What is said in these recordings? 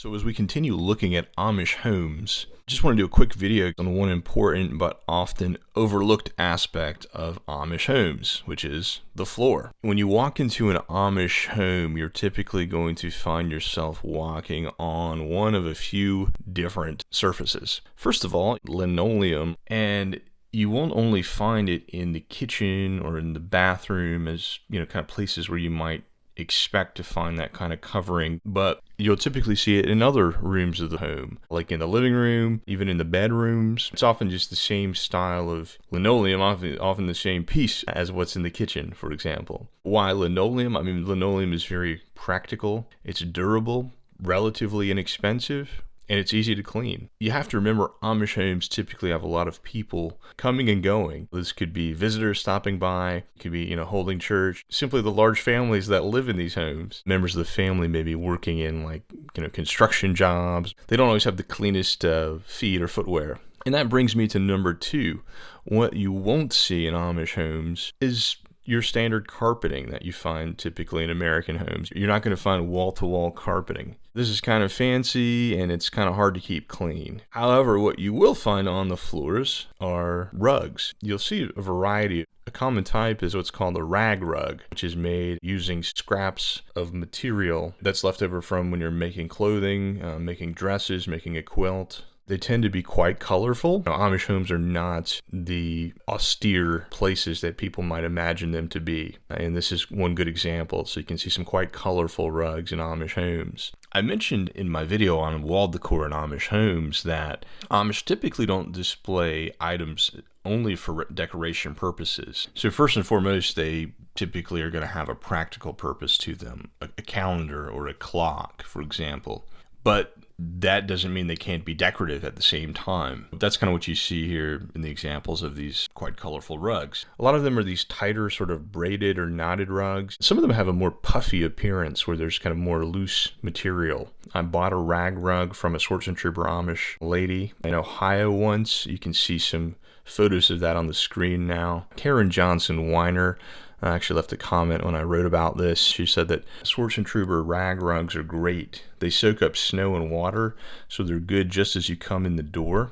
So as we continue looking at Amish homes, just want to do a quick video on one important but often overlooked aspect of Amish homes, which is the floor. When you walk into an Amish home, you're typically going to find yourself walking on one of a few different surfaces. First of all, linoleum, and you won't only find it in the kitchen or in the bathroom as, kind of places where you might expect to find that kind of covering, but you'll typically see it in other rooms of the home, like in the living room, even in the bedrooms. It's often just the same style of linoleum, often the same piece as what's in the kitchen, for example. Why linoleum? I mean, linoleum is very practical, it's durable, relatively inexpensive, and it's easy to clean. You have to remember Amish homes typically have a lot of people coming and going. This could be visitors stopping by, it could be, holding church, simply the large families that live in these homes. Members of the family may be working in construction jobs. They don't always have the cleanest feet or footwear. And that brings me to number 2. What you won't see in Amish homes is your standard carpeting that you find typically in American homes. You're not going to find wall-to-wall carpeting. This is kind of fancy and it's kind of hard to keep clean. However, what you will find on the floors are rugs. You'll see a variety. A common type is what's called a rag rug, which is made using scraps of material that's left over from when you're making clothing, making dresses, making a quilt. They tend to be quite colorful. Amish homes are not the austere places that people might imagine them to be. And this is one good example. So you can see some quite colorful rugs in Amish homes. I mentioned in my video on wall decor in Amish homes that Amish typically don't display items only for decoration purposes. So first and foremost, they typically are going to have a practical purpose to them, a calendar or a clock, for example. But that doesn't mean they can't be decorative at the same time. That's kind of what you see here in the examples of these quite colorful rugs. A lot of them are these tighter sort of braided or knotted rugs. Some of them have a more puffy appearance where there's kind of more loose material. I bought a rag rug from a Swartz and Trooper Amish lady in Ohio once. You can see some photos of that on the screen now. Karen Johnson Weiner actually left a comment when I wrote about this. She said that Swartz and Trooper rag rugs are great. They soak up snow and water, so they're good just as you come in the door,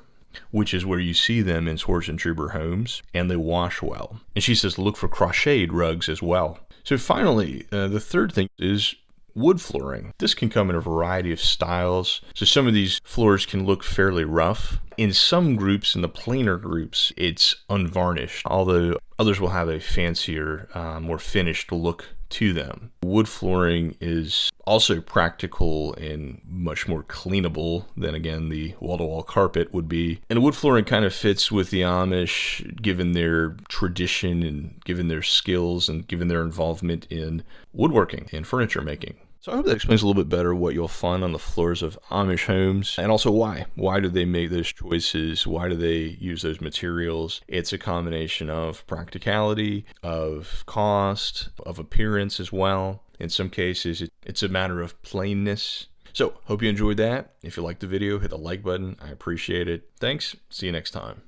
which is where you see them in Swartz and Trooper homes, and they wash well. And she says look for crocheted rugs as well. So finally, the third thing is wood flooring. This can come in a variety of styles. So some of these floors can look fairly rough. In some groups, in the plainer groups, it's unvarnished, although others will have a fancier, more finished look to them. Wood flooring is also practical and much more cleanable than, again, the wall-to-wall carpet would be. And wood flooring kind of fits with the Amish, given their tradition and given their skills and given their involvement in woodworking and furniture making. So I hope that explains a little bit better what you'll find on the floors of Amish homes, and also why. Why do they make those choices? Why do they use those materials? It's a combination of practicality, of cost, of appearance as well. In some cases, it's a matter of plainness. So hope you enjoyed that. If you liked the video, hit the like button. I appreciate it. Thanks. See you next time.